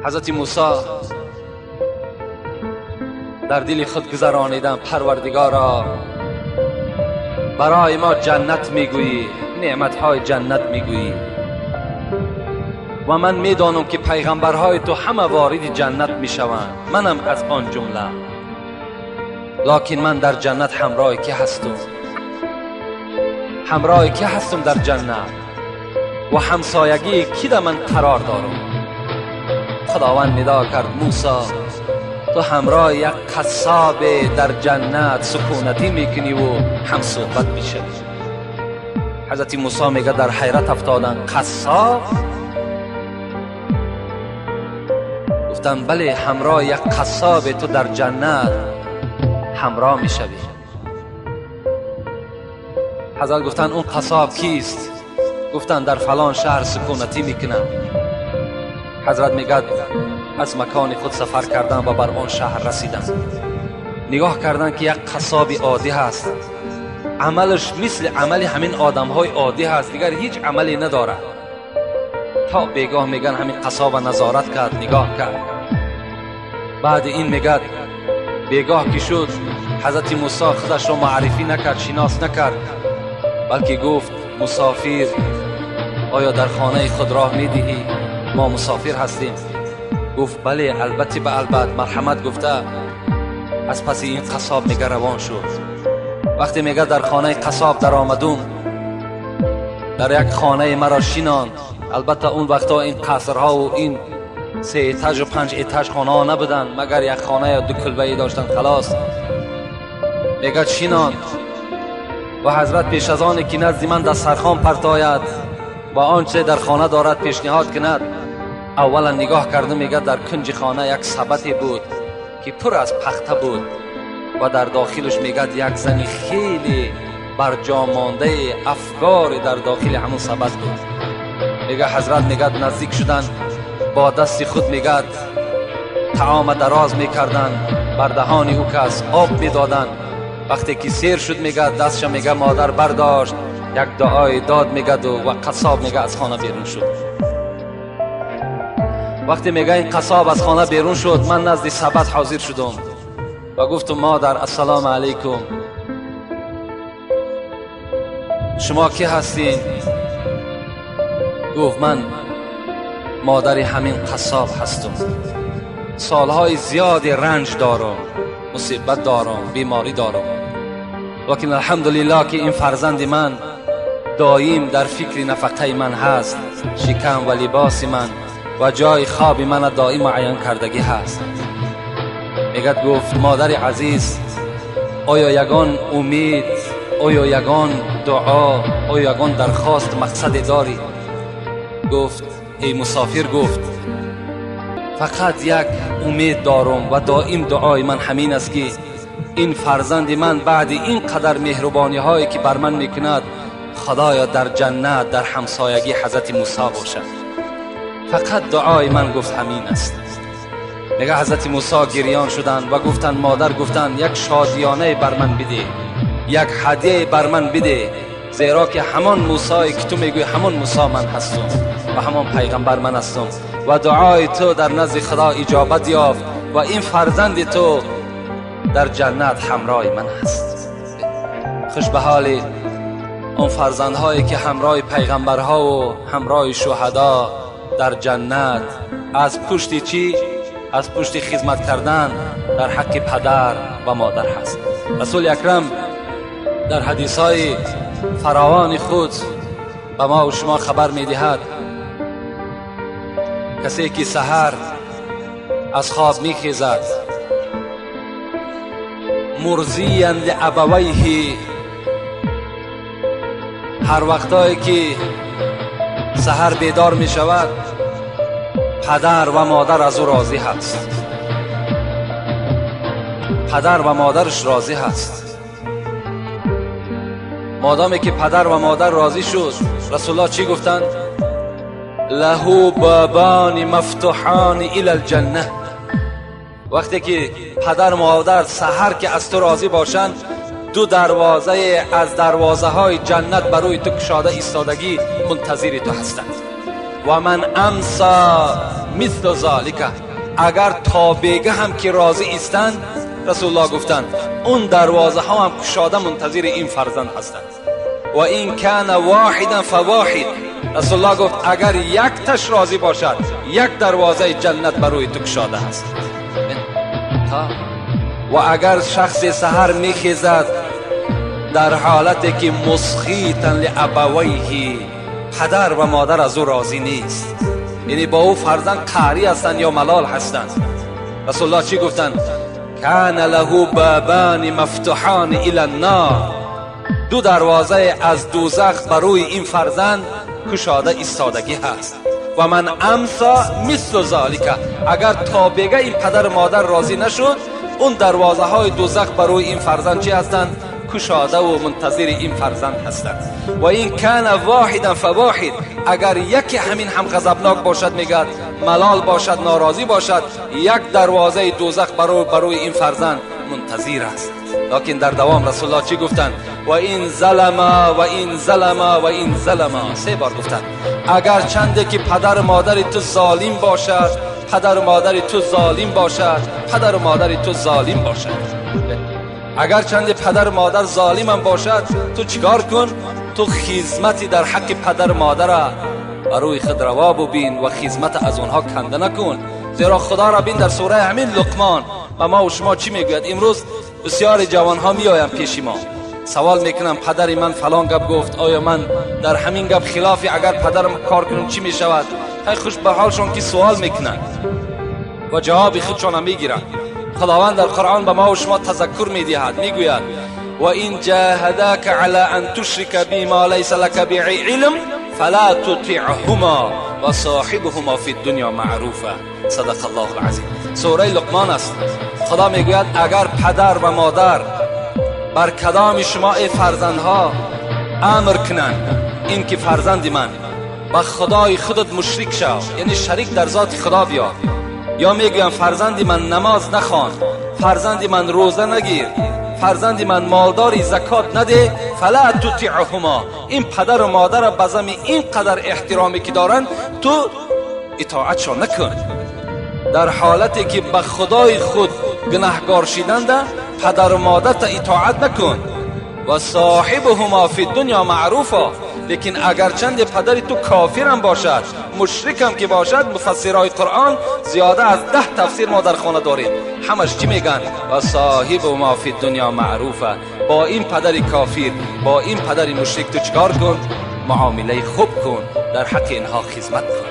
حضرت موسی در دل خود گذرانیدن: پروردگارا، برای ما جنت میگویی، نعمتهای جنت میگویی و من میدانم که پیغمبرهای تو همه وارد جنت میشوند، منم از آن جمله. لکن من در جنت همراه کی هستم؟ همراه کی هستم در جنت و همسایگی کی در من قرار دارم؟ خداوند ندا کرد: موسی، تو همراه یک قصاب در جنت سکونتی میکنی و هم صحبت میشه. حضرت موسی میگه در حیرت افتادن: قصاب؟ گفتن بله، همراه یک قصاب تو در جنت همراه میشوی. حضرت گفتن: اون قصاب کیست؟ گفتن در فلان شهر سکونتی میکنم. حضرت میگه از مکان خود سفر کردن و بر آن شهر رسیدن. نگاه کردن که یک قصاب عادی هست، عملش مثل عمل همین آدم های عادی هست، دیگر هیچ عملی نداره. تا بیگاه میگن همین قصاب نظارت کرد، نگاه کرد. بعد این میگه بیگاه که شد، حضرت موسی خودش را معرفی نکرد، شناس نکرد، بلکه گفت: مسافر، آیا در خانه خود راه میدهی؟ ما مسافر هستیم. گفت بله، البته به البته، مرحمت گفته. از پس این قصاب میگه روان شد. وقتی میگه در خانه قصاب در آمدم، در یک خانه مرا شیناند. البته اون وقتا این قصرها و این 3 ایتاژ و 5 ایتاژ خانه ها نبودن، مگر یک خانه یا 2 کلبه‌ای داشتن خلاص. میگه شیناند و حضرت پیش از آن که نزد من دسترخوان پرتاید و آنچه در خانه دارد پیشنهاد کند، اولا نگاه کرده. میگه در کنج خانه یک سبدی بود که پر از پخته بود و در داخلش میگه یک زنی خیلی برجا مانده افکار در داخل همون سبد بود. میگه حضرت میگه نزدیک شدن، با دست خود میگه طعام دراز میکردن، بر دهان او کس آب میدادن. وقتی که سیر شد میگه دستش میگه مادر برداشت، یک دعای داد میگه و قصاب میگه از خانه بیرون شد. وقتی میگه این قصاب از خانه بیرون شد، من نزد سبد حاضر شدم و گفتم: مادر، السلام علیکم، شما کی هستین؟ گفت: من مادر همین قصاب هستم، سالهای زیادی رنج دارم، مصیبت دارم، بیماری دارم، لیکن الحمدلله که این فرزند من دایم در فکر نفقه من هست، شکم و لباس من و جای خواب من دائم عیان کردگی هست. میگه گفت: مادر عزیز، آیا یگان امید، آیا یگان دعا، آیا یگان درخواست مقصد داری؟ گفت: ای مسافر، گفت فقط یک امید دارم و دائم دعای من همین است که این فرزند من بعد این قدر مهربانی هایی که بر من میکند، خدایا در جنت در همسایگی حضرت موسی باشد. فقط دعای من گفت همین است. میگه حضرت موسی گریان شدن و گفتن: مادر، گفتن یک شادیانه بر من بده، یک هدیه بر من بده، زیرا که همان موسی که تو میگوی همان موسی من هستم و همان پیغمبر من هستم و دعای تو در نزد خدا اجابت یافت و این فرزند تو در جنت همراه من هست. خوش به حال اون فرزندهایی که همراه پیغمبرها و همراه شهدا در جنت از پشت چی؟ از پشت خدمت کردن در حق پدر و مادر هست. رسول اکرم در حدیثهای فراوان خود به ما و شما خبر میدهد: کسی که سحر از خواب میخیزد مرضیاً لابویه، هر وقتایی که سحر بیدار می شود، پدر و مادر از او راضی هست، پدر و مادرش راضی هست. مادامی که پدر و مادر راضی شد، رسول الله چی گفتند؟ له بابان مفتوحان الی الجنه. وقتی که پدر و مادر سحر که از تو راضی باشند، 2 دروازه از دروازه های جنت برای تو کشاده ایستادگی منتظر تو هستند. و من امسا مثل ذالک، اگر تا بگه هم که راضی ایستند، رسول الله گفتند اون دروازه ها هم گشاده منتظر این فرزند هستند. و این کان واحدا فواحد، رسول الله گفت اگر یک تش راضی باشد، یک دروازه جنت برای تو گشاده است. و اگر شخص سحر میخیزد در حالتی که مسخیطا لابویه، پدر و مادر از او راضی نیست، یعنی با او فرزند قهری هستند یا ملال هستند، رسول الله چی گفتند؟ کان له بابان مفتوحان الی النار، دو دروازه از دوزخ برای این فرزند گشاده ایستادگی هست. و من امسا مثل ذالک، اگر تا بگه این پدر مادر راضی نشد، اون دروازه های دوزخ برای این فرزند چی هستند؟ گشاده و منتظر این فرزند هستند. و این کان واحدا فواحد، اگر یکی همین هم غضبناک باشد، میگد ملال باشد، ناراضی باشد، یک دروازه دوزخ برای این فرزند منتظر است. لکن در دوام رسول الله چی گفتند؟ و این ظلم و این ظلم و این ظلم، 3 بار گفتند اگر چنده که پدر مادر تو ظالم باشد، پدر مادر تو ظالم باشد، پدر مادر تو ظالم باشد، اگر چند پدر مادر ظالم هم باشد، تو چیکار کن؟ تو خدمتی در حق پدر مادر برای خود روا ببین و خدمت از اونها کنده نکن. زیرا خدا را بین در سوره همین لقمان و ما و شما چی میگوید؟ امروز بسیار جوان ها میآیند پیش ما، سوال میکنم پدر من فلان گپ گفت، آیا من در همین گپ خلافی اگر پدرم کار کنم چی میشود؟ خیلی خوش به حالشون که سوال میکنن و جواب خودشون میگیرن. خداوند در قرآن به ما و شما تذکر میدهد، میگوید و این جاهداک علی ان تشرک بی ما لیس لک به علم فلا تطعهما و صاحبهما فی الدنیا معروفا. صدق الله العظیم. سوره لقمان است. خدا میگوید اگر پدر و مادر بر کدام شما ای فرزندها امر کنند این که فرزند من با خدای خودت مشرک شو، یعنی شریک در ذات خدا بیا، یا میگویم فرزندی من نماز نخوان، فرزندی من روزه نگیر، فرزندی من مالداری زکات نده، فلا تطیعهما، این پدر و مادر بزم این قدر احترامی که دارن تو اطاعتشان نکن. در حالتی که به خدای خود گناهکار شدند، پدر و مادر تا اطاعت نکن. و صاحبهما فی الدنیا معروفا، لیکن اگرچند پدر تو کافر هم باشد، مشرک هم که باشد، مفسرای قرآن زیاده از 10 تفسیر ما در خانه داریم، همش چی میگن؟ و صاحبهما فی الدنیا معروفا، با این پدر کافر، با این پدر مشرک تو چکار کن؟ معامله خوب کن، در حق اینها خدمت کن.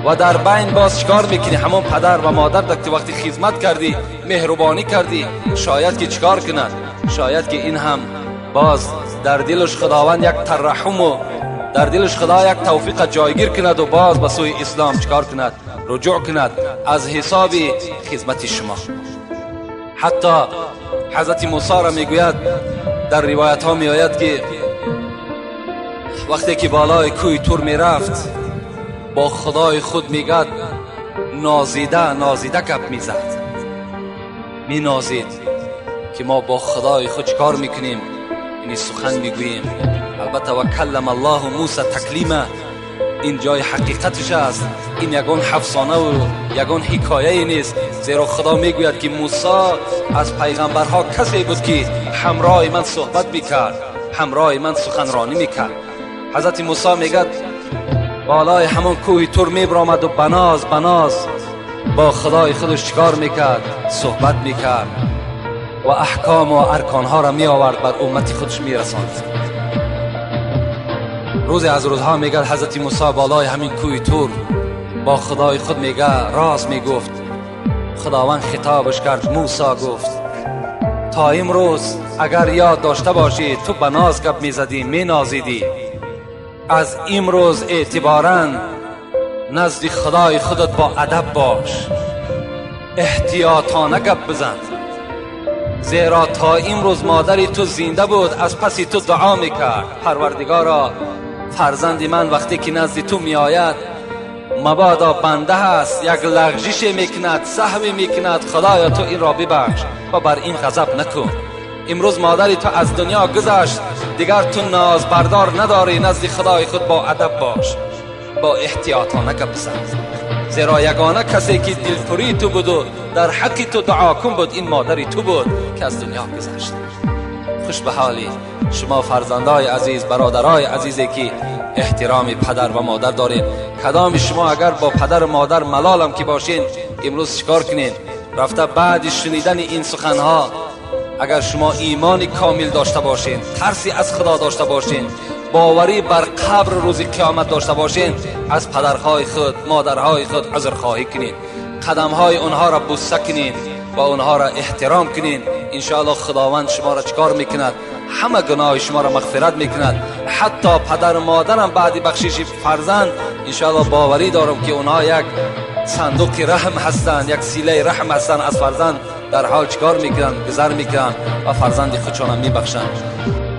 و در بین باز چکار میکنی؟ همون پدر و مادر دکتی وقتی خدمت کردی، مهربانی کردی، شاید که چکار کند؟ شاید که این هم باز در دلش خداوند یک ترحم و در دلش خدا یک توفیق جایگیر کند و باز به سوی اسلام چکار کند؟ رجوع کند از حساب خدمت شما. حتی حضرت موسی را میگوید در روایت ها میآید که وقتی که بالای کوه طور میرفت با خدای خود میگد نازیده گپ میزد، می نازید که ما با خدای خود چکار میکنیم؟ یعنی سخن میگوییم. البته و کلم الله موسی تکلیما، این جای حقیقتش است، این یگان افسانه و یگان حکایه نیست، زیرا خدا میگوید که موسی از پیغمبرها کسی بود که همراه من صحبت میکرد، همراه من سخنرانی میکرد. حضرت موسی میگد بالای همون کوه طور میبرامد و بناز با خدای خودش چکار میکرد؟ صحبت میکرد و احکام و ارکانها را می آورد بر امت خودش میرساند. روز از روزها میگه حضرت موسی بالای همین کوه طور با خدای خود میگه راز میگفت. خداوند خطابش کرد، موسی گفت تا امروز اگر یاد داشته باشی تو به ناز گپ میزدی، مینازیدی، از امروز اعتباراً نزد خدای خودت با ادب باش، احتیاطانه گپ بزن، زیرا تا امروز مادری تو زنده بود از پسی تو دعا میکرد پروردگارا فرزند من وقتی که نزد تو میآید مبادا بنده هست یک لغزش میکند، سهو میکند، خدایا تو این را ببخش و بر این غضب نکن. امروز مادری تو از دنیا گذشت، دیگر تو ناز بردار نداری، نزد خدای خود با ادب باش، با احتیاطانه گپ بزن. زیرا یگانه کسی که دلپوری تو بود و در حق تو دعا کن بود این مادری تو بود که از دنیا گذشت. خوش به حالی شما فرزندای عزیز، برادرای عزیزی که احترام پدر و مادر دارین. کدام شما اگر با پدر و مادر ملالم که باشین امروز چیکار کنین؟ رفته بعد شنیدن این سخنها اگر شما ایمان کامل داشته باشین، ترسی از خدا داشته باشین، باوری بر قبر روز قیامت داشته باشین، از پدرهای خود، مادرهای خود عذرخواهی کنین، قدمهای اونها را بوسه کنین و اونها را احترام کنین. انشاءالله خداوند شما را چکار میکند؟ همه گناه شما را مغفرت میکند. حتی پدر و مادرم بعد بخشش فرزند انشاءالله باوری دارم که اونها یک صندوق رحم هستند، یک سیله رحم هستند. از فرزند در حال چکار میکنند؟ گذر میکنند و فرزند خودشان میبخشند.